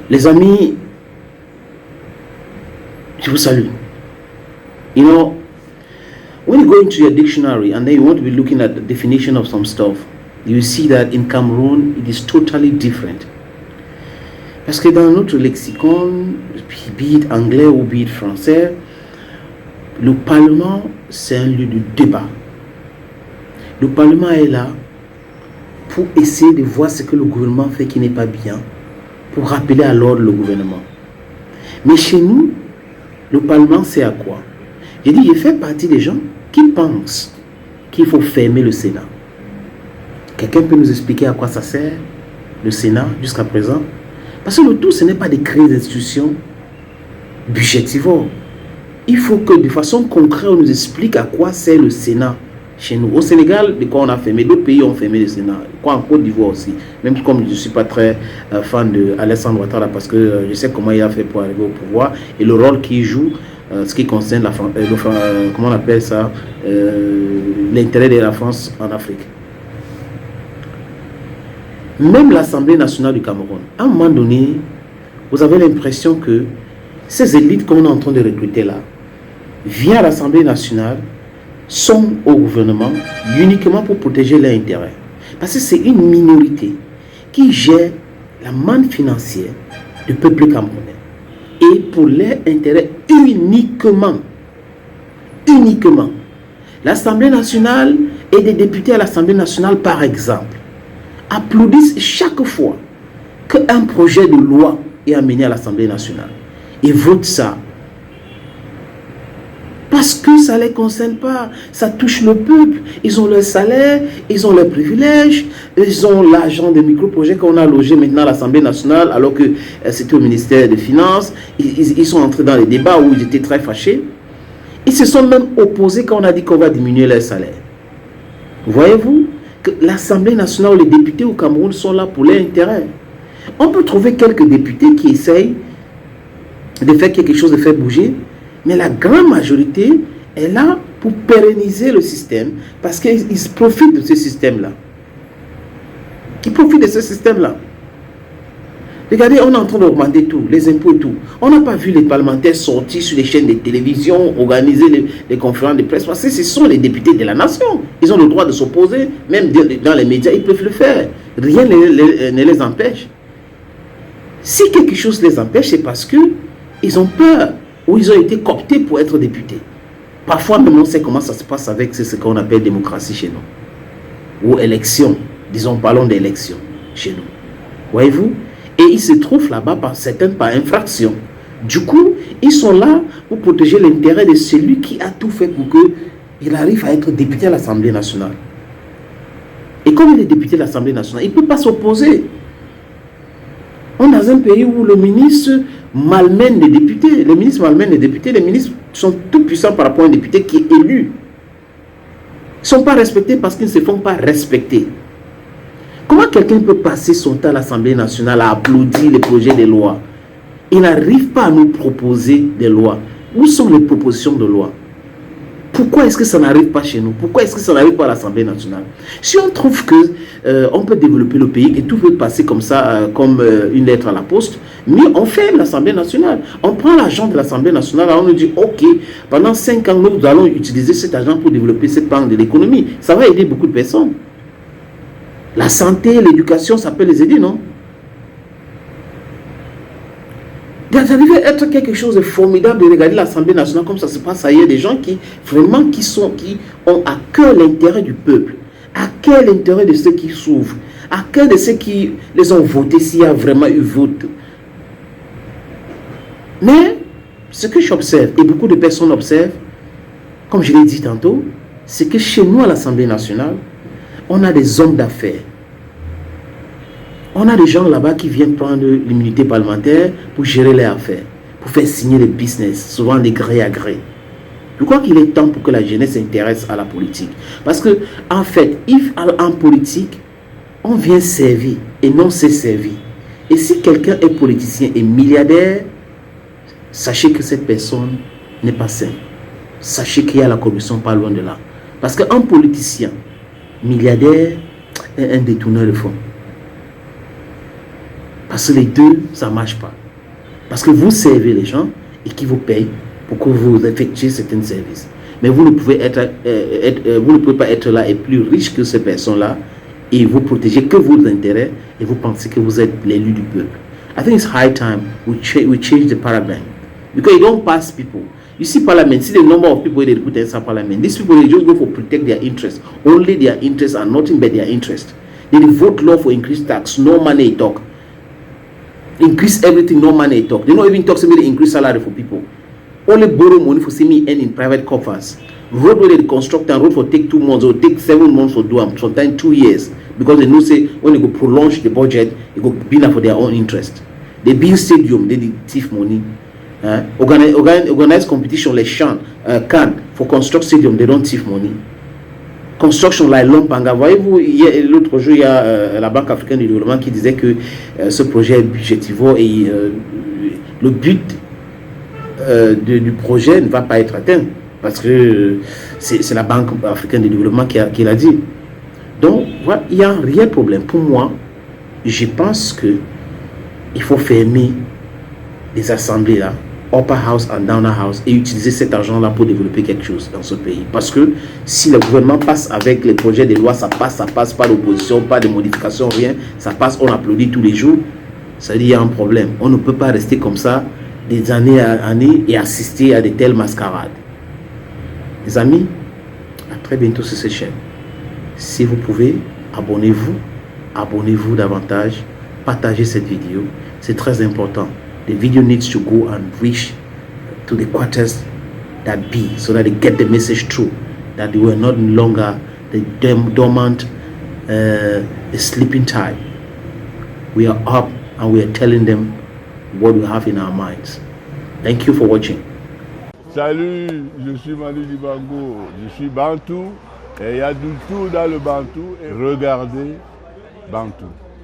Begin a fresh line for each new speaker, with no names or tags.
Les amis, je vous salue. You know, when you go into your dictionary and then you want to be looking at the definition of some stuff, you see that in Cameroon, it is totally different. Parce que dans notre lexicon, be it anglais ou be it français, le Parlement, c'est un lieu de débat. Le Parlement est là pour essayer de voir ce que le gouvernement fait qui n'est pas bien, pour rappeler à l'ordre le gouvernement. Mais chez nous, le Parlement, c'est à quoi? J'ai dit, il fait partie des gens qui pensent qu'il faut fermer le Sénat. Quelqu'un peut nous expliquer à quoi ça sert, le Sénat, jusqu'à présent? Parce que le tout, ce n'est pas de créer des institutions budgétivores. Il faut que de façon concrète, on nous explique à quoi sert le Sénat chez nous. Au Sénégal, de quoi on a fermé? D'autres pays ont fermé le Sénat. Quoi en Côte d'Ivoire aussi. Même comme je ne suis pas très fan d'Alassane Ouattara parce que je sais comment il a fait pour arriver au pouvoir et le rôle qu'il joue, ce qui concerne la comment on appelle ça, l'intérêt de la France en Afrique. Même l'Assemblée nationale du Cameroun, à un moment donné, vous avez l'impression que ces élites qu'on est en train de recruter là, via l'Assemblée nationale, sont au gouvernement uniquement pour protéger leurs intérêts. Parce que c'est une minorité qui gère la manne financière du peuple camerounais. Et pour leurs intérêts uniquement. Uniquement. L'Assemblée nationale et des députés à l'Assemblée nationale, par exemple, applaudissent chaque fois qu'un projet de loi est amené à l'Assemblée nationale. Ils votent ça. Parce que ça ne les concerne pas. Ça touche le peuple. Ils ont leur salaire, ils ont leurs privilèges, ils ont l'argent des micro-projets qu'on a logé maintenant à l'Assemblée nationale, alors que c'était au ministère des Finances. Ils sont entrés dans les débats où ils étaient très fâchés. Ils se sont même opposés quand on a dit qu'on va diminuer leur salaire. Voyez-vous que l'Assemblée nationale ou les députés au Cameroun sont là pour leur intérêt. On peut trouver quelques députés qui essayent de faire quelque chose, de faire bouger, mais la grande majorité est là pour pérenniser le système parce qu'ils profitent de ce système-là. Ils profitent de ce système-là. Regardez, on est en train d'augmenter tout, les impôts et tout. On n'a pas vu les parlementaires sortir sur les chaînes de télévision, organiser les conférences de presse, parce que ce sont les députés de la nation. Ils ont le droit de s'opposer, même dans les médias, ils peuvent le faire. Rien ne les empêche. Si quelque chose les empêche, c'est parce qu'ils ont peur ou ils ont été cooptés pour être députés. Parfois, même on sait comment ça se passe avec ce qu'on appelle démocratie chez nous. Ou élection. Disons, parlons d'élection chez nous. Voyez-vous? Et ils se trouvent là-bas par infraction. Du coup, ils sont là pour protéger l'intérêt de celui qui a tout fait pour qu'il arrive à être député à l'Assemblée nationale. Et comme il est député de l'Assemblée nationale, il ne peut pas s'opposer. On est dans un pays où le ministre malmène les députés. Les ministres malmènent les députés. Les ministres sont tout puissants par rapport à un député qui est élu. Ils ne sont pas respectés parce qu'ils ne se font pas respecter. Comment quelqu'un peut passer son temps à l'Assemblée nationale à applaudir les projets de loi? Il n'arrive pas à nous proposer des lois. Où sont les propositions de loi? Pourquoi est-ce que ça n'arrive pas chez nous? Pourquoi est-ce que ça n'arrive pas à l'Assemblée nationale? Si on trouve qu'on peut développer le pays et tout peut passer comme ça, comme une lettre à la poste, mais on fait l'Assemblée nationale. On prend l'argent de l'Assemblée nationale, on nous dit, ok, pendant 5 ans, nous allons utiliser cet argent pour développer cette part de l'économie. Ça va aider beaucoup de personnes. La santé, l'éducation, ça peut les aider, non? Ça devait être quelque chose de formidable de regarder l'Assemblée nationale comme ça se passe ailleurs. Des gens qui ont à cœur l'intérêt du peuple, à cœur l'intérêt de ceux qui souffrent, à cœur de ceux qui les ont votés s'il y a vraiment eu vote. Mais ce que j'observe, et beaucoup de personnes observent, comme je l'ai dit tantôt, c'est que chez nous à l'Assemblée nationale, on a des hommes d'affaires. On a des gens là-bas qui viennent prendre l'immunité parlementaire pour gérer leurs affaires, pour faire signer des business, souvent des gré à gré. Je crois qu'il est temps pour que la jeunesse s'intéresse à la politique. Parce que, en fait, en politique, on vient servir et non se servir. Et si quelqu'un est politicien et milliardaire, sachez que cette personne n'est pas saine. Sachez qu'il y a la corruption pas loin de là. Parce qu'un politicien milliardaire est un détourneur de fonds. Parce que les deux, ça ne marche pas. Parce que vous servez les gens et qui vous payent pour que vous effectuiez certains services. Mais vous ne pouvez, vous ne pouvez pas être là et plus riche que ces personnes-là et vous protéger que vos intérêts et vous pensez que vous êtes l'élu du peuple. I think it's high time we change the paradigm. Because you don't pass people. You see parliament, see the number of people they put inside parliament. These people, they just go for protect their interests. Only their interests and nothing but their interest. They vote law for increased tax, no money talk. Increase everything, no money talk. They don't even talk to me the increase salary for people. Only borrow money for see me earn in private coffers. Road where they construct and road for take 2 months or take 7 months for do them, sometimes 2 years. Because they know say when they go prolong the budget, they go be for their own interest. They build stadium, they thief money. Organize competition like CAN for construct stadium, they don't thief money. Construction like Lompanga. Voyez-vous, l'autre jour, il y a la Banque africaine du développement qui disait que ce projet est budgétivore et le but du projet ne va pas être atteint parce que c'est la Banque africaine du développement qui l'a dit. Donc, voilà, il y a un réel problème. Pour moi, je pense qu'il faut fermer les assemblées là, Upper House and Downer House, et utiliser cet argent-là pour développer quelque chose dans ce pays. Parce que si le gouvernement passe avec les projets de loi, ça passe, pas d'opposition, pas de modification, rien, ça passe, on applaudit tous les jours, ça veut dire qu'il y a un problème. On ne peut pas rester comme ça des années à années et assister à de telles mascarades. Les amis, à très bientôt sur cette chaîne. Si vous pouvez, abonnez-vous davantage, partagez cette vidéo, c'est très important. The video needs to go and reach to the quarters that be, so that they get the message through, that they were not longer the dormant, the sleeping time. We are up and we are telling them what we have in our minds. Thank you for watching.
Salut, je suis Manu Dibango, je suis Bantou et il y a du tout dans le Bantou et regardez Bantou.